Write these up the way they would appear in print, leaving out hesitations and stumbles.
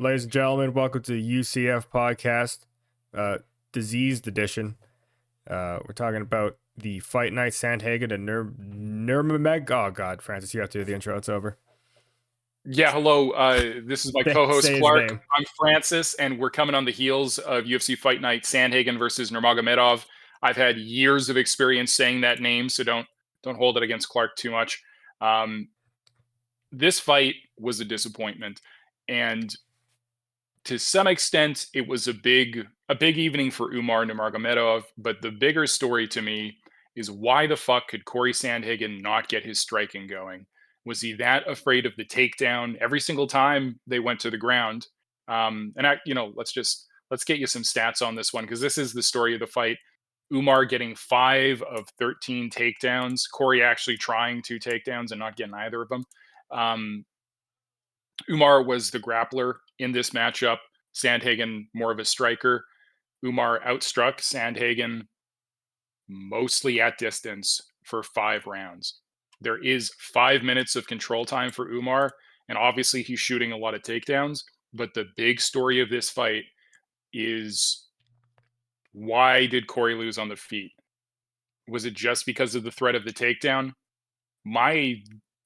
Ladies and gentlemen, welcome to the UCF podcast, uh, diseased edition. We're talking about the Fight Night Sandhagen and Nurmagomedov. Oh God, Francis, you have to do the intro. It's over. Yeah, hello. This is my co-host Say his Clark. name. I'm Francis, and we're coming on the heels of UFC Fight Night Sandhagen versus Nurmagomedov. I've had years of experience saying that name, so don't hold it against Clark too much. Um, this fight was a disappointment, and to some extent, it was a big evening for Umar Nurmagomedov. But the bigger story to me is why the fuck could Corey Sandhagen not get his striking going? Was he that afraid of the takedown every single time they went to the ground? Let's get you some stats on this one because this is the story of the fight. Umar getting 5 of 13 takedowns. Corey actually trying 2 takedowns and not getting either of them. Um, Umar was the grappler in this matchup. Sandhagen more of a striker. Umar outstruck Sandhagen mostly at distance for 5 rounds. There is 5 minutes of control time for Umar, and obviously he's shooting a lot of takedowns. But the big story of this fight is why did Corey lose on the feet? Was it just because of the threat of the takedown? My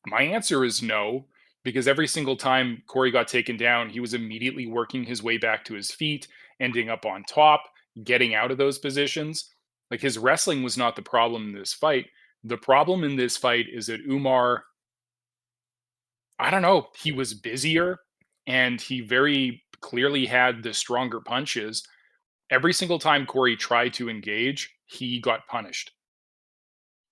my answer is no, because every single time Corey got taken down, he was immediately working his way back to his feet, ending up on top, getting out of those positions. Like his wrestling was not the problem in this fight. The problem in this fight is that Umar, I don't know, he was busier and he very clearly had the stronger punches. Every single time Corey tried to engage, he got punished.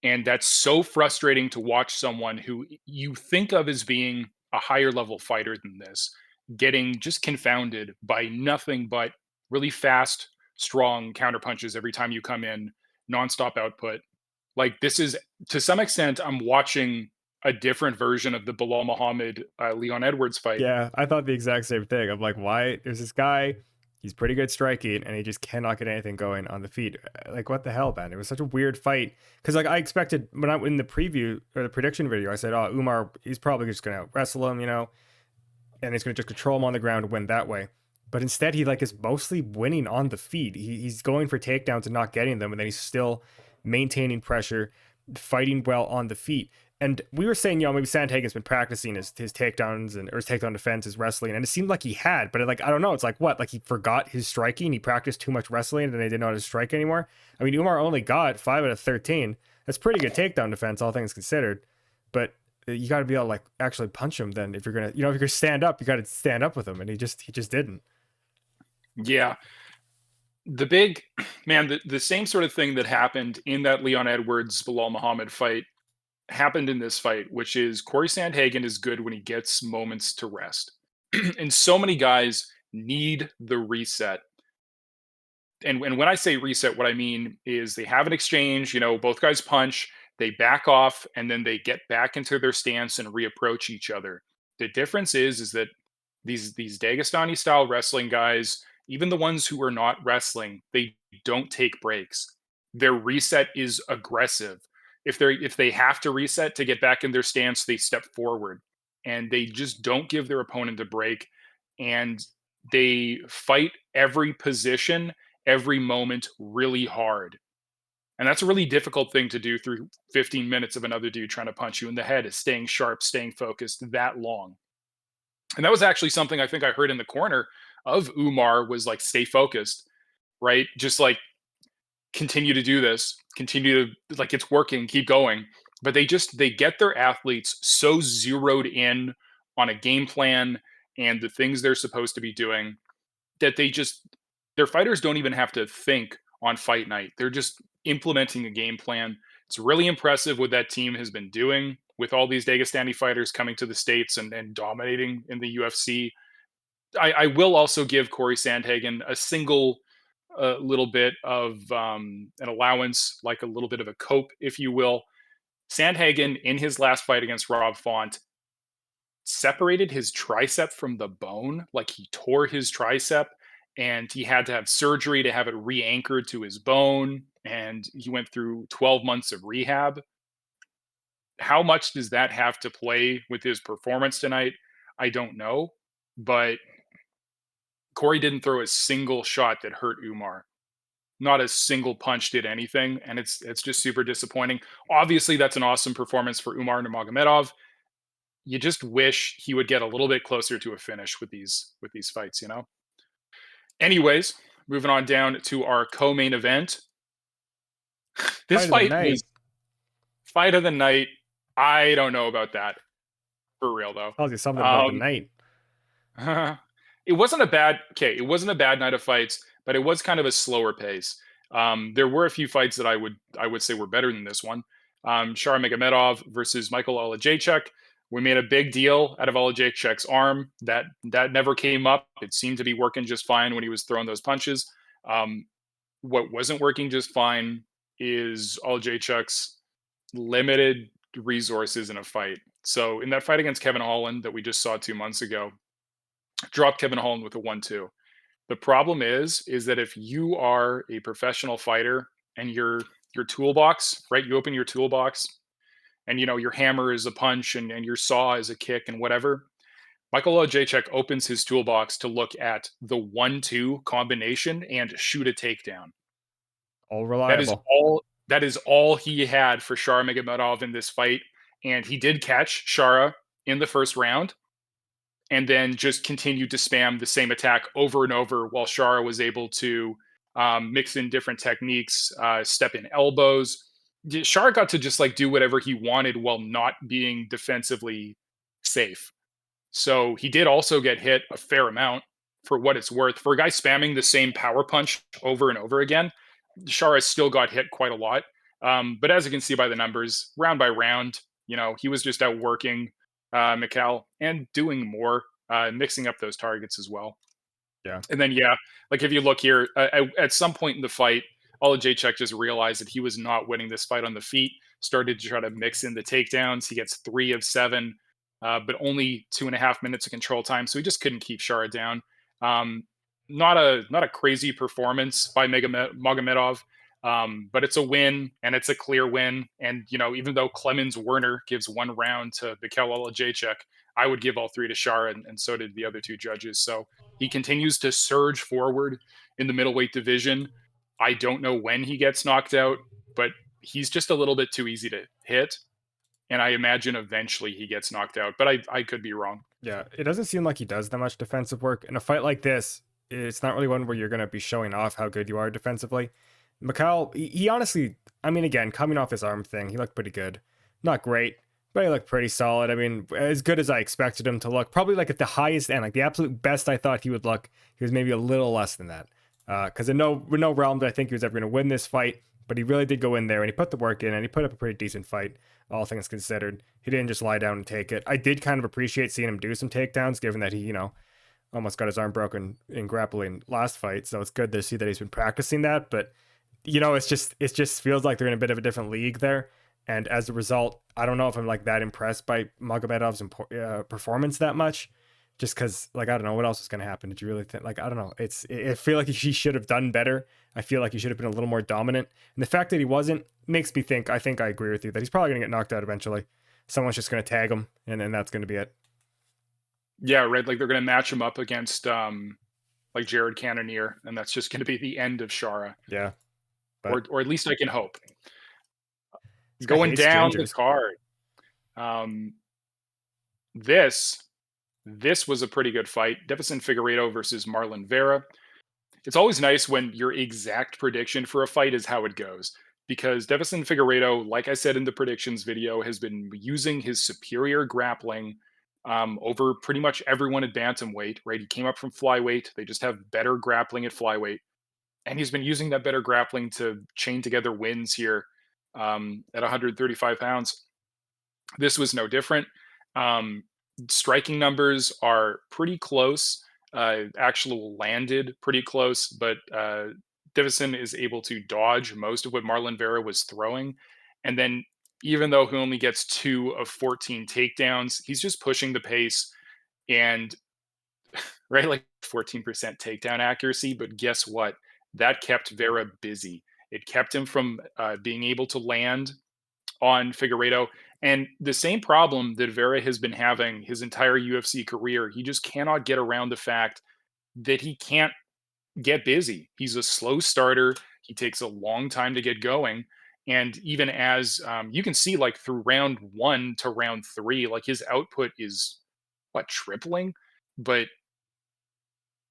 And that's so frustrating to watch someone who you think of as being a higher level fighter than this getting just confounded by nothing but really fast, strong counter punches every time you come in, nonstop output. Like this is to some extent, I'm watching a different version of the Bilal Muhammad Leon Edwards fight. Yeah, I thought the exact same thing. I'm like, why? There's this guy. He's pretty good striking, and he just cannot get anything going on the feet. Like, what the hell, man? It was such a weird fight because, like, I expected when I in the preview or the prediction video, I said, "Oh, Umar, he's probably just gonna wrestle him, and he's gonna just control him on the ground and win that way." But instead, he like is mostly winning on the feet. He's going for takedowns and not getting them, and then he's still maintaining pressure, fighting well on the feet. And we were saying, maybe Sandhagen's been practicing his takedowns and or his takedown defense, his wrestling, and it seemed like he had, but like I don't know, it's like what, like he forgot his striking, he practiced too much wrestling, and he didn't know how to strike anymore. I mean, Umar only got 5 out of 13. That's pretty good takedown defense, all things considered. But you got to be able to like actually punch him. Then if you're gonna, if you're gonna stand up, you got to stand up with him, and he just didn't. Yeah. The big man, the same sort of thing that happened in that Leon Edwards Bilal Muhammad fight happened in this fight, which is Corey Sandhagen is good when he gets moments to rest. And so many guys need the reset. And when I say reset, what I mean is they have an exchange, both guys punch, they back off, and then they get back into their stance and reapproach each other. The difference is that these Dagestani style wrestling guys, even the ones who are not wrestling, they don't take breaks. Their reset is aggressive. If they have to reset to get back in their stance, they step forward and they just don't give their opponent a break. And they fight every position, every moment really hard. And that's a really difficult thing to do through 15 minutes of another dude trying to punch you in the head, is staying sharp, staying focused that long. And that was actually something I think I heard in the corner of Umar was like, stay focused, right? Just like continue to do this, continue to like it's working, keep going. But they get their athletes so zeroed in on a game plan and the things they're supposed to be doing that their fighters don't even have to think on fight night. They're just implementing a game plan. It's really impressive what that team has been doing with all these Dagestani fighters coming to the States and dominating in the UFC. I will also give Corey Sandhagen a single little bit of an allowance, like a little bit of a cope, if you will. Sandhagen, in his last fight against Rob Font, separated his tricep from the bone. Like he tore his tricep and he had to have surgery to have it re anchored to his bone. And he went through 12 months of rehab. How much does that have to play with his performance tonight? I don't know. But Corey didn't throw a single shot that hurt Umar. Not a single punch did anything, and it's just super disappointing. Obviously, that's an awesome performance for Umar Nurmagomedov. You just wish he would get a little bit closer to a finish with these fights, you know? Anyways, moving on down to our co-main event. This Fight of the fight was night. fight of the night. I don't know about that for real though. Tells you something about the Um, night. it wasn't a bad it wasn't a bad night of fights, but it was kind of a slower pace. There were a few fights that I would say were better than this one. Sharmagomedov versus Michael Olajaychuk. We made a big deal out of Olajaychuk's arm. That never came up. It seemed to be working just fine when he was throwing those punches. Um, what wasn't working just fine is Olajaychuk's limited resources in a fight. So in that fight against Kevin Holland that we just saw 2 months ago, dropped Kevin Holland with a 1-2. The problem is that if you are a professional fighter and your toolbox, right? You open your toolbox and you know your hammer is a punch and your saw is a kick and whatever. Michael Ojacek opens his toolbox to look at the 1-2 combination and shoot a takedown. All That is reliable. all that is all he had for Shara Magomedov in this fight. And he did catch Shara in the first round and then just continued to spam the same attack over and over while Shara was able to mix in different techniques, step in elbows. Shara got to just like do whatever he wanted while not being defensively safe. So he did also get hit a fair amount for what it's worth. For a guy spamming the same power punch over and over again, Shara still got hit quite a lot. But as you can see by the numbers, round by round, you know, he was just outworking Mikal and doing more, mixing up those targets as well. Yeah. And then, yeah, like if you look here, at some point in the fight, Olajaychuk just realized that he was not winning this fight on the feet, started to try to mix in the takedowns. He gets 3 of 7, but only 2.5 minutes of control time. So he just couldn't keep Shara down. Um, not a crazy performance by Magomedov, but it's a win and it's a clear win. And you know, even though Clemens Werner gives 1 round to Mikhail Olajaychuk, I would give all 3 to Shara, and so did the other 2 judges. So he continues to surge forward in the middleweight division. I don't know when he gets knocked out, but he's just a little bit too easy to hit. And I imagine eventually he gets knocked out, but I could be wrong. Yeah, it doesn't seem like he does that much defensive work. In a fight like this, it's not really one where you're going to be showing off how good you are defensively. Mikhail, he honestly, I mean, again, coming off his arm thing, he looked pretty good. Not great, but he looked pretty solid. I mean, as good as I expected him to look. Probably like at the highest end, like the absolute best I thought he would look. He was maybe a little less than that. Because in no realm did I think he was ever going to win this fight, but he really did go in there and he put the work in and he put up a pretty decent fight, all things considered. He didn't just lie down and take it. I did kind of appreciate seeing him do some takedowns, given that he, you know, almost got his arm broken in grappling last fight. So it's good to see that he's been practicing that. But you know, it just feels like they're in a bit of a different league there. And as a result, I don't know if I'm like that impressed by Magomedov's performance that much. Just because, like, I don't know what else is going to happen. Did you really think? Like, I don't know. I feel like he should have done better. I feel like he should have been a little more dominant. And the fact that he wasn't makes me think. I think I agree with you that he's probably going to get knocked out eventually. Someone's just going to tag him, and then that's going to be it. Yeah, right. Like they're going to match him up against like Jared Cannonier, and that's just going to be the end of Shara, Yeah, but or at least I can hope. this guy Going hates down the gingers. card, um, this this was a pretty good fight. Devison Figueiredo versus Marlon Vera. It's always nice when your exact prediction for a fight is how it goes. Because Devison Figueiredo, like I said in the predictions video, has been using his superior grappling over pretty much everyone at bantamweight, right? He came up from flyweight. They just have better grappling at flyweight. And he's been using that better grappling to chain together wins here at 135 pounds. This was no different. Um, Striking numbers are pretty close. Actual landed pretty close, but Divison is able to dodge most of what Marlon Vera was throwing. And then, even though he only gets 2 of 14 takedowns, he's just pushing the pace and right like 14% takedown accuracy. But guess what? That kept Vera busy. It kept him from being able to land on Figueiredo. And the same problem that Vera has been having his entire UFC career, he just cannot get around the fact that he can't get busy. He's a slow starter. He takes a long time to get going. And even as you can see, like through round 1 to round 3, like his output is what, tripling? But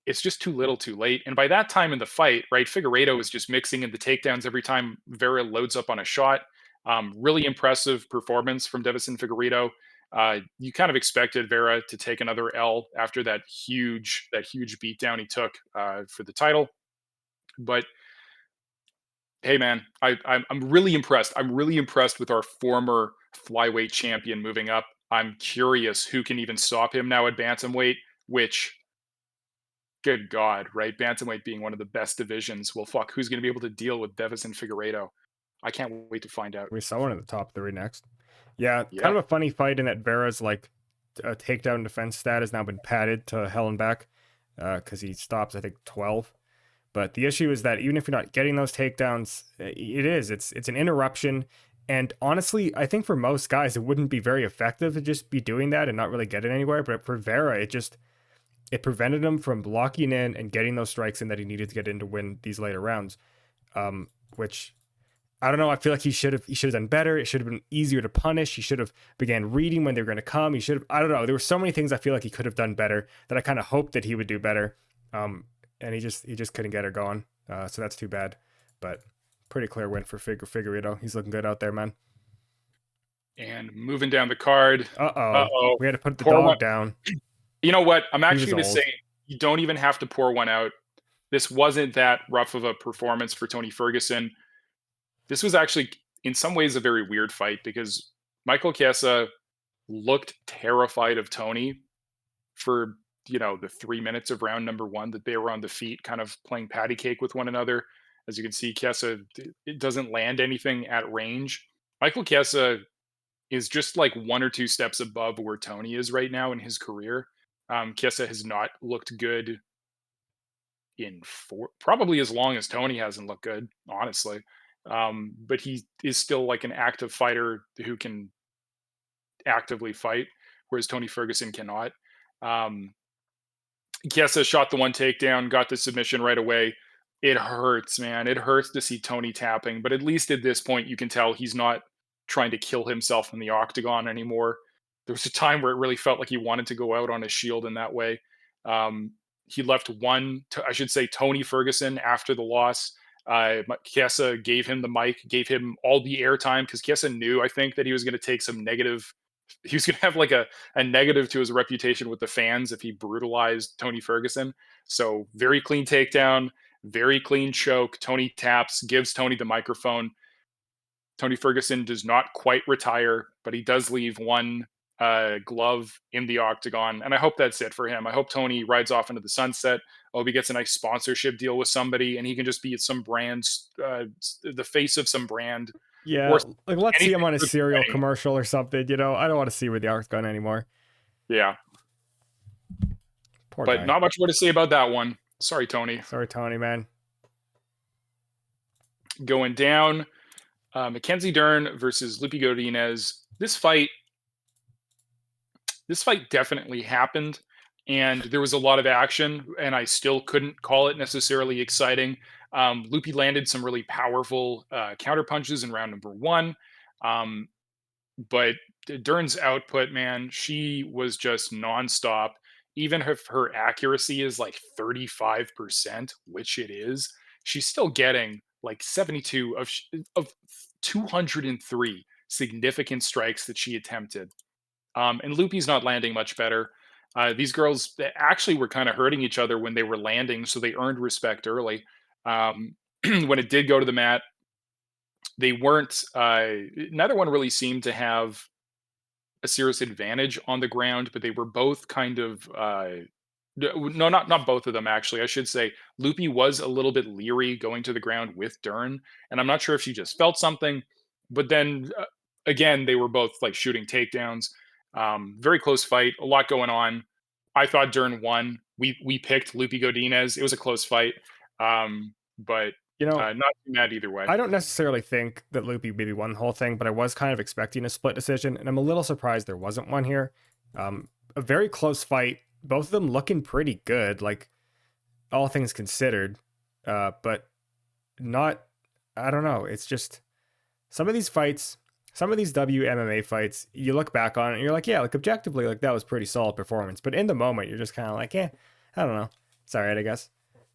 it's just too little too late. And by that time in the fight, right, Figueiredo is just mixing in the takedowns every time Vera loads up on a shot. Really impressive performance from Devison Figueiredo. You kind of expected Vera to take another L after that huge beatdown he took for the title. But hey, man, I'm really impressed. I'm really impressed with our former flyweight champion moving up. I'm curious who can even stop him now at bantamweight, which, good God, right? Bantamweight being one of the best divisions. Well, fuck, who's going to be able to deal with Devison Figueiredo? I can't wait to find out. We saw one in the top 3 next. Yeah, Yeah. kind of a funny fight in that Vera's like takedown defense stat has now been padded to hell and back because he stops, I think, 12. But the issue is that even if you're not getting those takedowns, it's an interruption. And honestly, I think for most guys, it wouldn't be very effective to just be doing that and not really get it anywhere. But for Vera, it prevented him from locking in and getting those strikes in that he needed to get in to win these later rounds. Which I don't know. I feel like he should have done better. It should have been easier to punish. He should have began reading when they were going to come. He should have. I don't know. There were so many things I feel like he could have done better that I kind of hoped that he would do better. And he just couldn't get her going. So that's too bad. But pretty clear win for Figueiredo. He's looking good out there, man. And moving down the card. Uh-oh. We had to put the Pour dog one down. You know what? I'm He actually was going to old. say you don't even have to pour one out. This wasn't that rough of a performance for Tony Ferguson. This was actually, in some ways, a very weird fight because Michael Chiesa looked terrified of Tony for, the 3 minutes of round number 1 that they were on the feet, kind of playing patty cake with one another. As you can see, Chiesa, it doesn't land anything at range. Michael Chiesa is just like 1 or 2 steps above where Tony is right now in his career. Chiesa has not looked good in probably as long as Tony hasn't looked good, honestly. But he is still like an active fighter who can actively fight, whereas Tony Ferguson cannot. Chiesa shot the one takedown, got the submission right away. It hurts, man. It hurts to see Tony tapping, but at least at this point, you can tell he's not trying to kill himself in the octagon anymore. There was a time where it really felt like he wanted to go out on his shield in that way. He left I should say, Tony Ferguson after the loss. Chiesa gave him the mic, gave him all the airtime because Chiesa knew, I think, that he was going to take some negative. He was going to have like a negative to his reputation with the fans if he brutalized Tony Ferguson. So very clean takedown, very clean choke. Tony taps, gives Tony the microphone. Tony Ferguson does not quite retire, but he does leave one glove in the octagon. And I hope that's it for him. I hope Tony rides off into the sunset. I hope he gets a nice sponsorship deal with somebody and he can just be at some brand, the face of some brand. Yeah, Or like let's see him on a anything cereal good. commercial or something. I don't want to see with the octagon anymore. Yeah. Poor But guy. not much more to say about that one. Sorry, Tony. Sorry, Tony, man. Going down, Mackenzie Dern versus Lupi Godinez. This fight definitely happened, and there was a lot of action, and I still couldn't call it necessarily exciting. Lupi landed some really powerful counter punches in round number 1, but Dern's output, man, she was just nonstop. Even if her accuracy is like 35%, which it is, she's still getting like 72 of 203 significant strikes that she attempted. And Loopy's not landing much better. These girls they actually were kind of hurting each other when they were landing, so they earned respect early. When it did go to the mat, they weren't. Neither one really seemed to have a serious advantage on the ground, but they were both kind of. No, not both of them actually. I should say Loopy was a little bit leery going to the ground with Dern, and I'm not sure if she just felt something. But then again, they were both like shooting takedowns. Very close fight, a lot going on. I thought Dern won. We picked Lupi Godinez. It was a close fight, but not too mad either way. I don't necessarily think that Loopy maybe won the whole thing, but I was kind of expecting a split decision, and I'm a little surprised there wasn't one here. A very close fight. Both of them looking pretty good. Like all things considered, but not. I don't know. It's just some of these fights, some of these WMMA fights, you look back on it and you're like, yeah, like objectively, like that was pretty solid performance. But in the moment, you're just kind of like, I don't know. It's all right, I guess.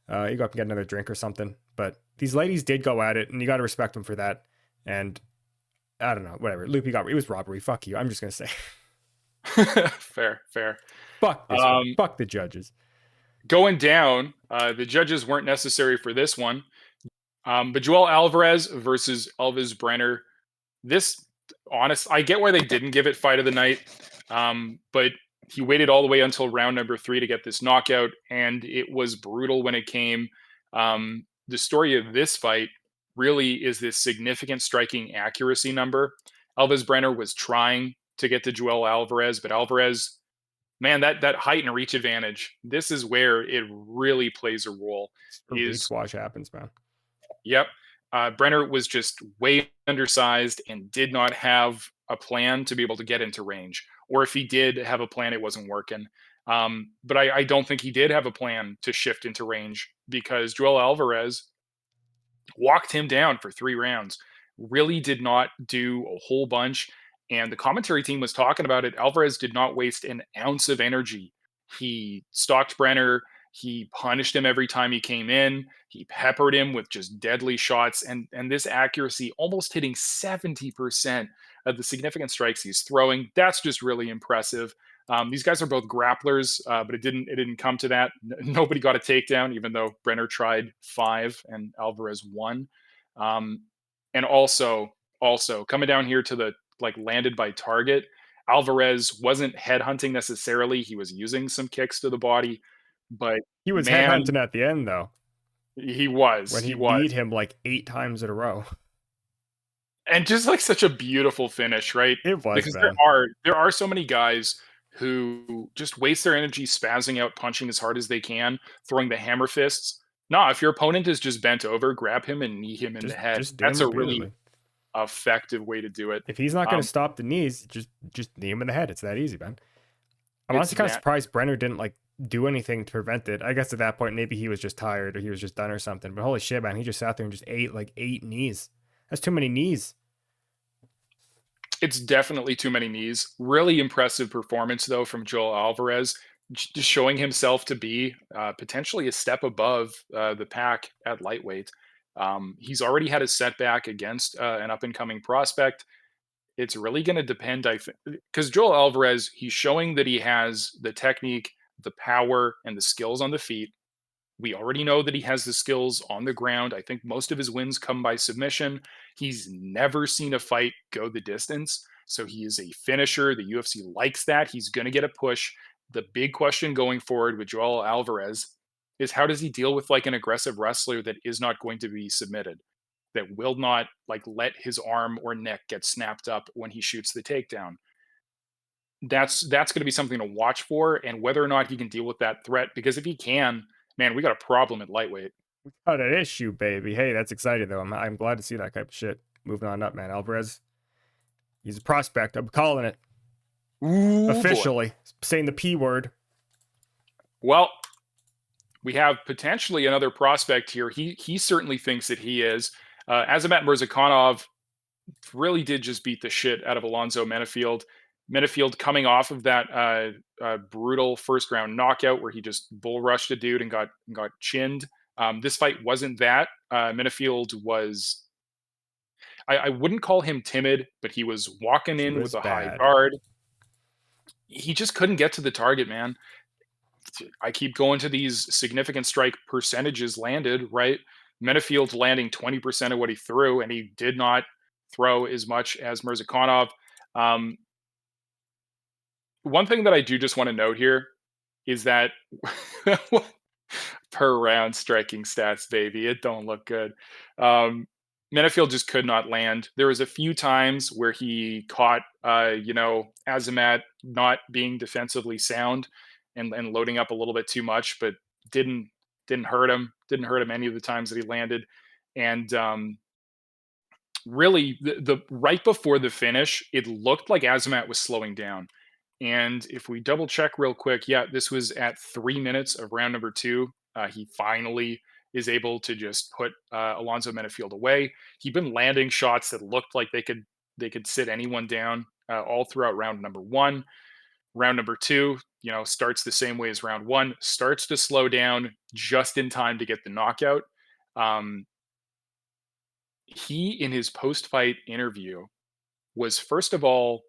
You go up and get another drink or something. But these ladies did go at it, and you got to respect them for that. And I don't know, whatever. Loopy got it was robbery. Fuck you. I'm just gonna say, Fair, fair. fuck this fight. Um, Fuck the judges. Going down, the judges weren't necessary for this one. But Joel Alvarez versus Elvis Brenner. This, honest, I get why they didn't give it fight of the night, but he waited all the way until round number 3 to get this knockout, and it was brutal when it came. The story of this fight really is this significant striking accuracy number. Elvis Brenner was trying to get to Joel Alvarez, but Alvarez, man, that height and reach advantage, this is where it really plays a role. Or reach Is watch happens, man. Yep. Brenner was just way undersized and did not have a plan to be able to get into range. Or if he did have a plan, it wasn't working. But I don't think he did have a plan to shift into range because Joel Alvarez walked him down for 3 rounds, really did not do a whole bunch. And the commentary team was talking about it. Alvarez did not waste an ounce of energy. He stalked Brenner. He punished him every time he came in. He peppered him with just deadly shots. And this accuracy, almost hitting 70% of the significant strikes he's throwing. That's just really impressive. These guys are both grapplers, but it didn't come to that. Nobody got a takedown, even though Brenner tried 5 and Alvarez won. And also coming down here to the like landed by target. Alvarez wasn't headhunting necessarily. He was using some kicks to the body, but He was man, headhunting at the end though, he was, when he he was. beat him like 8 times in a row. And just like such a beautiful finish, right? It was, Because there man. are so many guys who just waste their energy spazzing out, punching as hard as they can, throwing the hammer fists. No, if your opponent is just bent over, grab him and knee him in the head. Just do him That's a really repeatedly. effective way to do it. If he's not going to Um, stop the knees, just knee him in the head. It's that easy, man. I'm it's honestly kind of that surprised Brenner didn't like do anything to prevent it. I guess at that point maybe he was just tired or he was just done or something. But holy shit, man, he just sat there and just ate like 8 knees. That's too many knees. It's definitely too many knees. Really impressive performance though from Joel Alvarez, just showing himself to be potentially a step above the pack at lightweight. He's already had a setback against an up and coming prospect. It's really going to depend, I think, because Joel Alvarez, he's showing that he has the technique, the power, and the skills on the feet. We already know that he has the skills on the ground. I think most of his wins come by submission. He's never seen a fight go the distance. So he is a finisher. The UFC likes that. He's going to get a push. The big question going forward with Joel Alvarez is how does he deal with like an aggressive wrestler that is not going to be submitted, that will not like let his arm or neck get snapped up when he shoots the takedown? That's going to be something to watch for, and whether or not he can deal with that threat. Because if he can, man, we got a problem at lightweight. Got an issue, baby. Hey, that's exciting though. I'm glad to see that type of shit moving on up, man. Alvarez, he's a prospect. I'm calling it Ooh, boy. officially, saying the P word. Well, we have potentially another prospect here. He certainly thinks that he is. Azamat Murzakanov really did just beat the shit out of Alonzo Menafield. Menafield coming off of that brutal first round knockout where he just bull rushed a dude and got chinned. This fight wasn't that. Menafield was, I wouldn't call him timid, but he was walking He in was with a high bad. guard. He just couldn't get to the target, man. I keep going to these significant strike percentages landed, right? Menafield landing 20% of what he threw, and he did not throw as much as Murzakanov. Um, One thing that I do just want to note here is that per round striking stats, baby, it don't look good. Menafield just could not land. There was a few times where he caught, Azamat not being defensively sound and loading up a little bit too much, but didn't didn't hurt him. Didn't hurt him any of the times that he landed. And really, the right before the finish, it looked like Azamat was slowing down. And if we double check real quick, yeah, this was at 3 minutes of round number 2. He finally is able to just put Alonzo Menifield away. He'd been landing shots that looked like they could sit anyone down all throughout round number one. Round number two, starts the same way as round one, starts to slow down just in time to get the knockout. Um, he, in his post fight interview, was first of all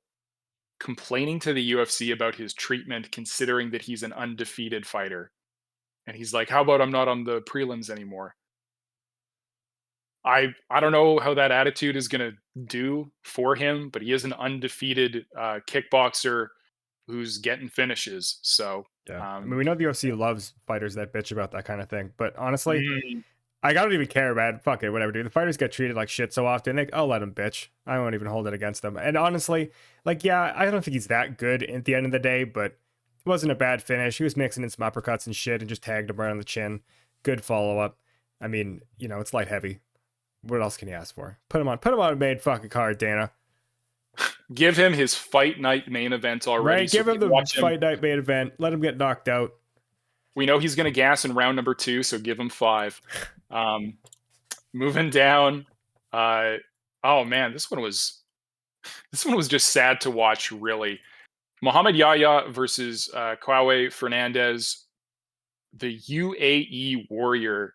complaining to the UFC about his treatment, considering that he's an undefeated fighter. And he's like, "How about I'm not on the prelims anymore?" I don't know how that attitude is going to do for him, but he is an undefeated kickboxer who's getting finishes. So, Yeah. I mean, um, we know the UFC loves fighters that bitch about that kind of thing, but honestly, mm, I don't even care, man. Fuck it, whatever, dude. The fighters get treated like shit so often. I'll let them bitch. I won't even hold it against them. And honestly, like, yeah, I don't think he's that good at the end of the day, but it wasn't a bad finish. He was mixing in some uppercuts and shit and just tagged him right on the chin. Good follow up. I mean, it's light heavy. What else can you ask for? Put him on a main fucking card, Dana. give him his fight night main event already, Right? so Give we him can the watch him. fight night main event. Let him get knocked out. We know he's going to gas in round number two, so give him 5. Moving down. Oh man, this one was just sad to watch. Really, Muhammad Yahya versus Kwawe Fernandez. The UAE warrior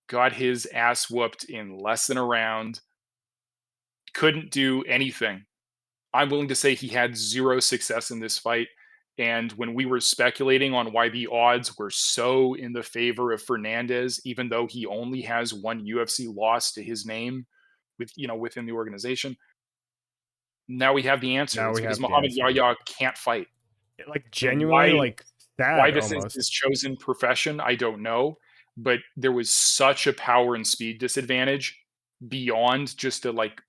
got his ass whooped in less than a round. Couldn't do anything. I'm willing to say he had zero success in this fight. And when we were speculating on why the odds were so in the favor of Fernandez, even though he only has one UFC loss to his name within the organization, now we have the answer. Now It's we because have the Muhammad answer. Yahya can't fight. Like And genuinely, like why sad this is almost. his chosen profession, I don't know. But there was such a power and speed disadvantage beyond just like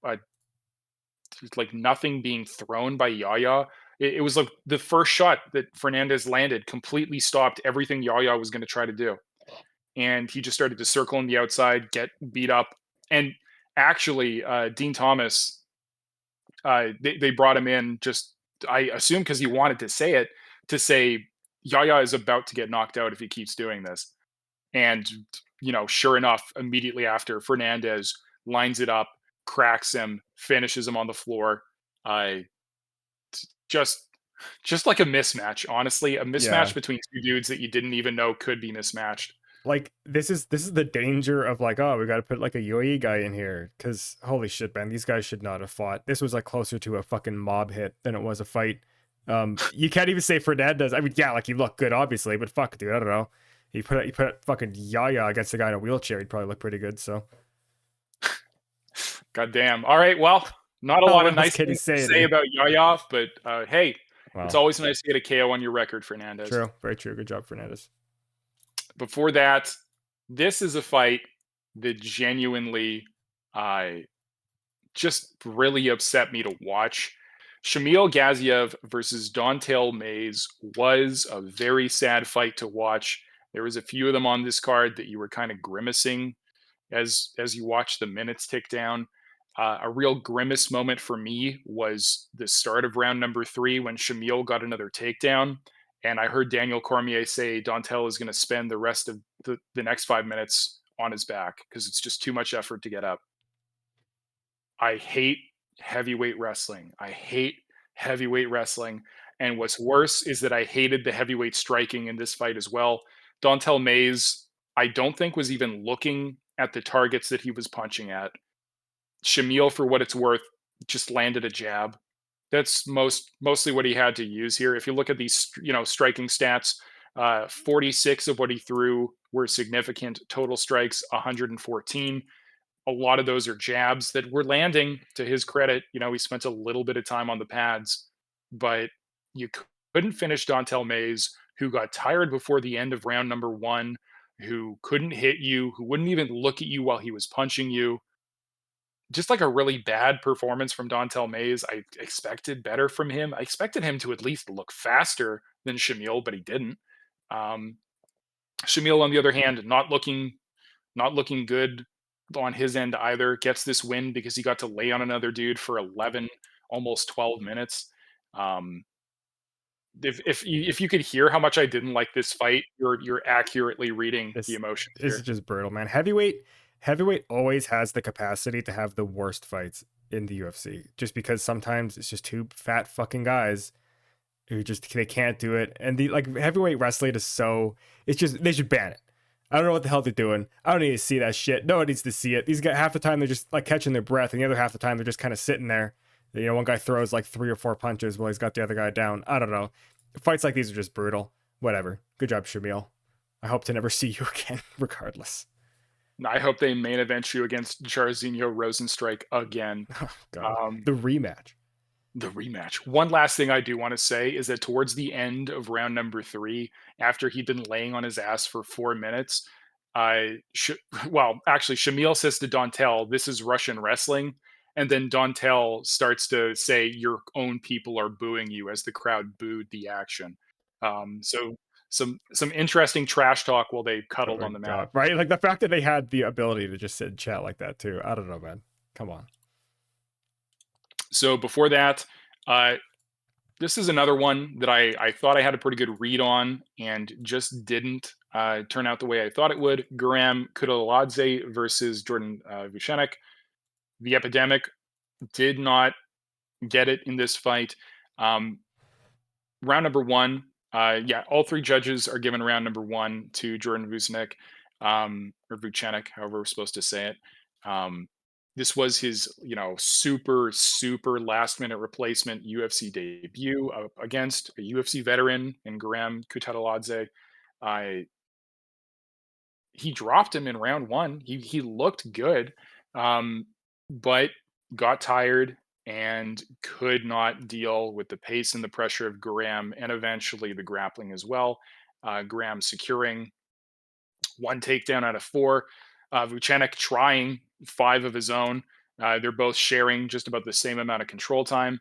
nothing being thrown by Yaya. It was like the first shot that Fernandez landed completely stopped everything Yaya was going to try to do. And he just started to circle on the outside, get beat up. And actually, Dean Thomas, they brought him in just, I assume, because he wanted to say it, to say Yaya is about to get knocked out if he keeps doing this. And, sure enough, immediately after, Fernandez lines it up, cracks him, finishes him on the floor. I just just like a mismatch, honestly, a mismatch Yeah. between two dudes that you didn't even know could be mismatched. Like this is the danger of like, oh, we got to put like a UAE guy in here because holy shit, man, these guys should not have fought. This was like closer to a fucking mob hit than it was a fight. You can't even say Fernandez. I mean, yeah, like he looked good, obviously, but fuck, dude, I don't know. You put fucking Yaya against a guy in a wheelchair, he'd probably look pretty good. So, God damn. All right, well, not a lot of what else nice can you things to say, say dude? about Yaya, but hey, it's Wow, always nice to get a KO on your record, Fernandez. true, very true. Good job, Fernandez. Before that, this is a fight that genuinely uh, just really upset me to watch. Shamil Gaziev versus Dontel Mays was a very sad fight to watch. There was a few of them on this card that you were kind of grimacing as you watch the minutes tick down. A real grimace moment for me was the start of round number 3 when Shamil got another takedown, and I heard Daniel Cormier say Dontel is going to spend the rest of the next 5 minutes on his back because it's just too much effort to get up. I hate heavyweight wrestling. I hate heavyweight wrestling. And what's worse is that I hated the heavyweight striking in this fight as well. Dontel Mays, I don't think was even looking at the targets that he was punching at. Shamil, for what it's worth, just landed a jab. That's mostly what he had to use here. If you look at these, striking stats, 46 of what he threw were significant. Total strikes 114. A lot of those are jabs that were landing. To his credit, he spent a little bit of time on the pads, but you couldn't finish Dontel Mays, who got tired before the end of round number 1, who couldn't hit you, who wouldn't even look at you while he was punching you. Just like a really bad performance from Dontel Mays. I expected better from him. I expected him to at least look faster than Shamil, but he didn't. Um, Shamil, on the other hand, not looking good on his end either. Gets this win because he got to lay on another dude for 11, almost 12 minutes. Um, if you could hear how much I didn't like this fight, you're accurately reading the This emotions this is here. just brutal, man. Heavyweight always has the capacity to have the worst fights in the UFC, just because sometimes it's just two fat fucking guys who just they can't do it. And the like heavyweight wrestling is so it's just they should ban it. I don't know what the hell they're doing. I don't need to see that shit. No one needs to see it. These guys half the time they're just like catching their breath, and the other half the time they're just kind of sitting there. You know, one guy throws like 3 or 4 punches while he's got the other guy down. I don't know. Fights like these are just brutal. Whatever. Good job, Shamil. I hope to never see you again, regardless. I hope they main event you against Jairzinho Rosenstrike again. Oh God, Um, the rematch. the rematch. One last thing I do want to say is that towards the end of round number 3, after he'd been laying on his ass for 4 minutes, I well, actually, Shamil says to Dontel, "This is Russian wrestling," and then Dontel starts to say, "Your own people are booing you," as the crowd booed the action. So some interesting trash talk while they Oh cuddled my on the mat. God, right? Like the fact that they had the ability to just sit and chat like that too. I don't know, man. Come on. So before that, uh, this is another one that I thought I had a pretty good read on and just didn't turn out the way I thought it would. Guram Kudaloladze versus Jordan Vucenic. The Epidemic did not get it in this fight. Um, round number 1, yeah, all 3 judges are given round number 1 to Jordan Vucenic, or Vucenic, however we're supposed to say it. Um, this was his, super, super last minute replacement UFC debut against a UFC veteran in Guram Kutateladze. Uh, he dropped him in round 1. He looked good, um, but got tired and could not deal with the pace and the pressure of Graham and eventually the grappling as well. Graham securing 1 takedown out of 4. Vucenic trying 5 of his own. They're both sharing just about the same amount of control time.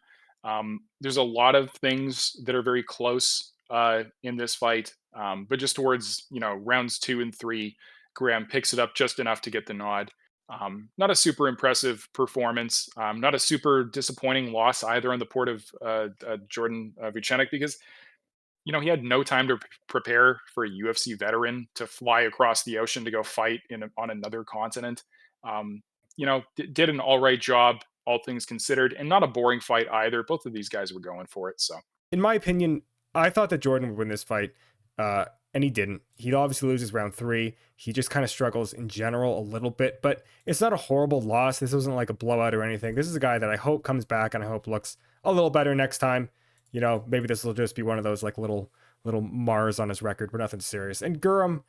There's a lot of things that are very close in this fight, but just towards rounds 2 and 3, Graham picks it up just enough to get the nod. Not a super impressive performance. Not a super disappointing loss either on the part of Jordan Vucenic, because he had no time to prepare for a UFC veteran to fly across the ocean to go fight on another continent. Did an all right job, all things considered, and not a boring fight either. Both of these guys were going for it. So, In my opinion, I thought that Jordan would win this fight, and he didn't. He obviously loses round 3. He just kind of struggles in general a little bit, but it's not a horrible loss. This wasn't like a blowout or anything. This is a guy that I hope comes back and I hope looks a little better next time. Maybe this will just be one of those like little Mars on his record, but nothing serious. And Guram,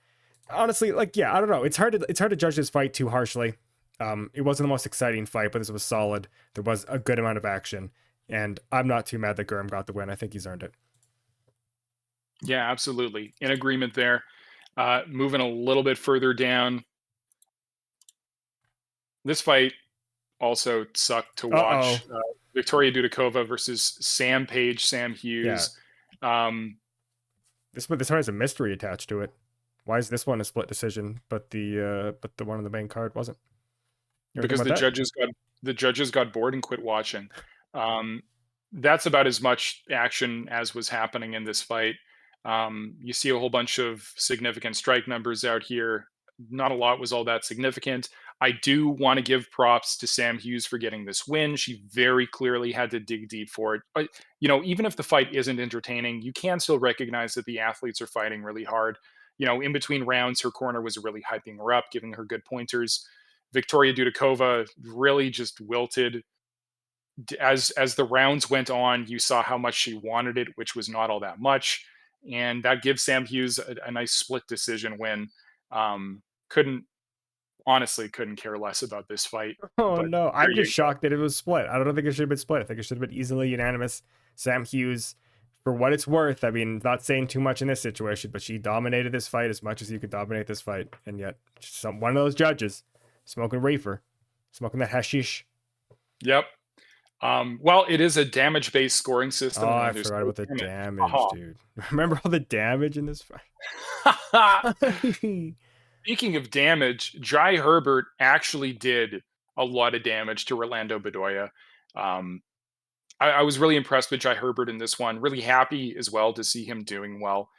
honestly, like yeah, I don't know. It's hard to judge this fight too harshly. It wasn't the most exciting fight, but this was solid. There was a good amount of action, and I'm not too mad that Guram got the win. I think he's earned it. yeah, absolutely. In agreement there. Moving a little bit further down, this fight also sucked to Uh oh. watch. Victoria Dudakova versus Sam Yeah. Hughes. Um, This one has a mystery attached to it. Why is this one a split decision, but the one on the main card wasn't? You ever think because about that? the judges got bored and quit watching. Um, that's about as much action as was happening in this fight. You see a whole bunch of significant strike numbers out here. Not a lot was all that significant. I do want to give props to Sam Hughes for getting this win. She very clearly had to dig deep for it. But, even if the fight isn't entertaining, you can still recognize that the athletes are fighting really hard. In between rounds, her corner was really hyping her up, giving her good pointers. Victoria Dudakova really just wilted. As the rounds went on, you saw how much she wanted it, which was not all that much, and that gives Sam Hughes a nice split decision win. Couldn't honestly couldn't care less about this fight, Oh but no, there I'm you just go. shocked that it was split. I don't think it should have been split. I think it should have been easily unanimous. Sam Hughes, for what it's worth, I mean, not saying too much in this situation, but she dominated this fight as much as you could dominate this fight, and yet one of those judges smoking reefer, smoking that hashish. Yep. Well, it is a damage-based scoring system, Oh, and I when there's forgot no about the damage, damage, dude. Remember all the damage in this aha. fight? Speaking of damage, Jai Herbert actually did a lot of damage to Orlando Bedoya. Um, I was really impressed with Jai Herbert in this one. Really happy as well to see him doing well.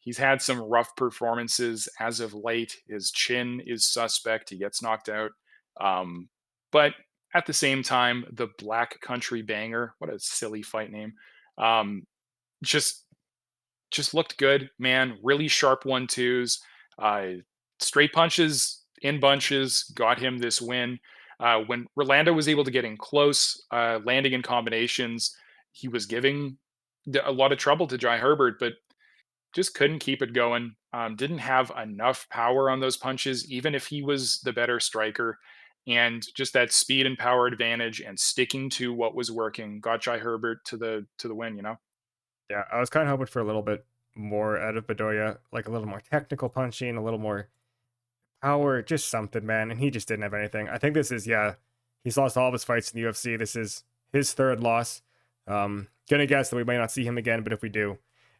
He's had some rough performances as of late. His chin is suspect. He gets knocked out. But at the same time, the Black Country Banger, what a silly fight name, um, just just looked good, man. Really sharp 1-2s, uh, straight punches in bunches got him this win. When Rolando was able to get in close, landing in combinations, he was giving a lot of trouble to Jai Herbert, but just couldn't keep it going. Didn't have enough power on those punches, even if he was the better striker. And just that speed and power advantage and sticking to what was working got Jai Herbert to the win. Yeah, I was kind of hoping for a little bit more out of Bedoya, like a little more technical punching, a little more power, just something, man. And he just didn't have anything. I think this is, yeah, he's lost all of his fights in the UFC. This is his third loss. Gonna guess that we might not see him again, but if we do,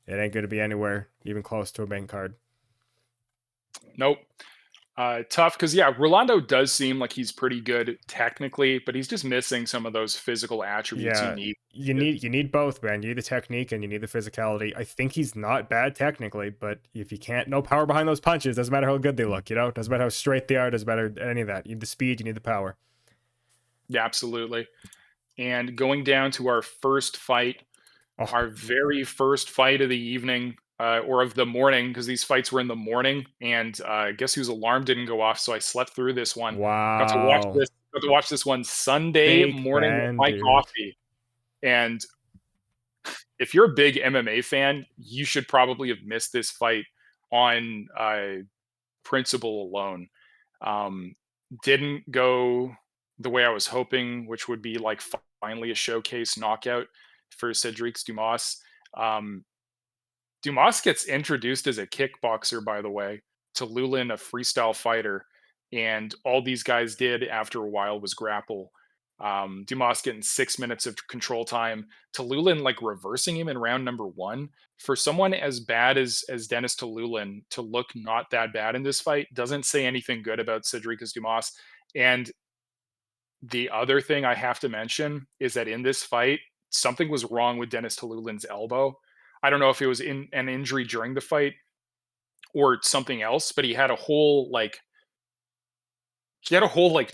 it ain't gonna be anywhere even close to a main card. Nope. Tough because yeah, Rolando does seem like he's pretty good technically, but he's just missing some of those physical attributes you Yeah, need. you need both, man. You need the technique and you need the physicality. I think he's not bad technically, but if you can't, no power behind those punches, doesn't matter how good they look, doesn't matter how straight they are, doesn't matter any of that. You need the speed, you need the power. Yeah, absolutely. And going down to our first fight, Oh, our very first fight of the evening, or of the morning, because these fights were in the morning, and guess whose alarm didn't go off, so I slept through this one. Got to watch wow. this. Got to watch this one Sunday Fake morning with fan, my dude. coffee. And if you're a big MMA fan, you should probably have missed this fight on principle alone. Um, didn't go the way I was hoping, which would be like finally a showcase knockout for Cedric Dumas. Um, Dumas gets introduced as a kickboxer, by the way, to Lulin, a freestyle fighter, and all these guys did after a while was grapple. Dumas getting 6 minutes of control time, to Lulin like reversing him in round number one. For someone as bad as Dennis Tululin to look not that bad in this fight doesn't say anything good about Cedric Dumas. And the other thing I have to mention is that in this fight, something was wrong with Dennis Tululin's elbow. I don't know if it was in an injury during the fight or something else, but he had a whole like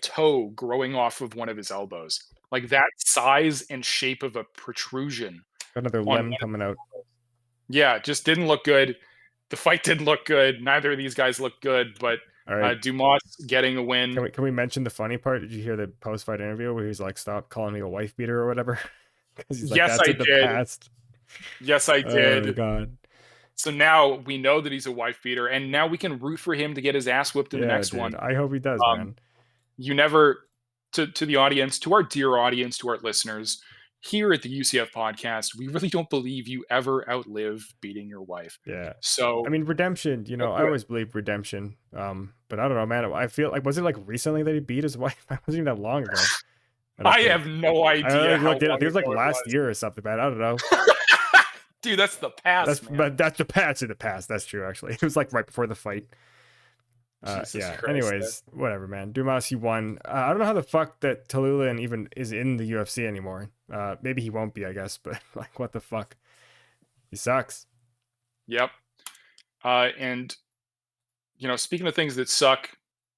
toe growing off of one of his elbows. Like that size and shape of a protrusion Another on limb one of coming out. yeah, just didn't look good. The fight didn't look good. Neither of these guys looked good, but All right. Dumas getting a Can win. we mention the funny part? Did you hear the post fight interview where he's like, "Stop calling me a wife beater" or whatever? Because he's like, Yes, "That's I in the did. past." Yes, I Oh did. god. So now we know that he's a wife beater, and now we can root for him to get his ass whipped in the Yeah, next dude. one. I hope he does, Um, man. you never to the audience, to our dear audience, to our listeners, here at the UCF podcast, we really don't believe you ever outlive beating your wife. Yeah. I So mean, redemption. don't I do it. always believe redemption. But I don't know, man. I feel like was it like recently that he beat his wife? I wasn't even that long ago. I don't I think. have no I idea like how looked it up. I long think it was like ago it last was. year or something, man. I don't know. Dude, that's the That's past, man. but that's the past in the past. That's true, actually. It was like right before the fight. Jesus Yeah. Christ. Anyways, whatever, man. Dumas, he won. I don't know how the fuck that Tallulah even is in the UFC anymore. Maybe he won't be, I guess. But like, what the fuck? He sucks. Yep. And speaking of things that suck,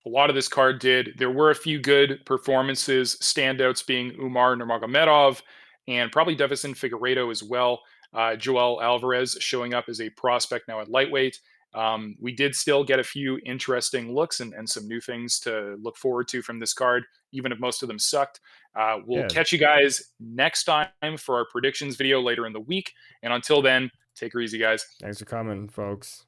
a lot of this card did. There were a few good performances, standouts being Umar Nurmagomedov and probably Devison Figueiredo as well. Joel Alvarez showing up as a prospect now at lightweight. We did still get a few interesting looks and some new things to look forward to from this card, even if most of them sucked. We'll Yeah. catch you guys next time for our predictions video later in the week. And until then, take her easy, guys. Thanks for coming, folks.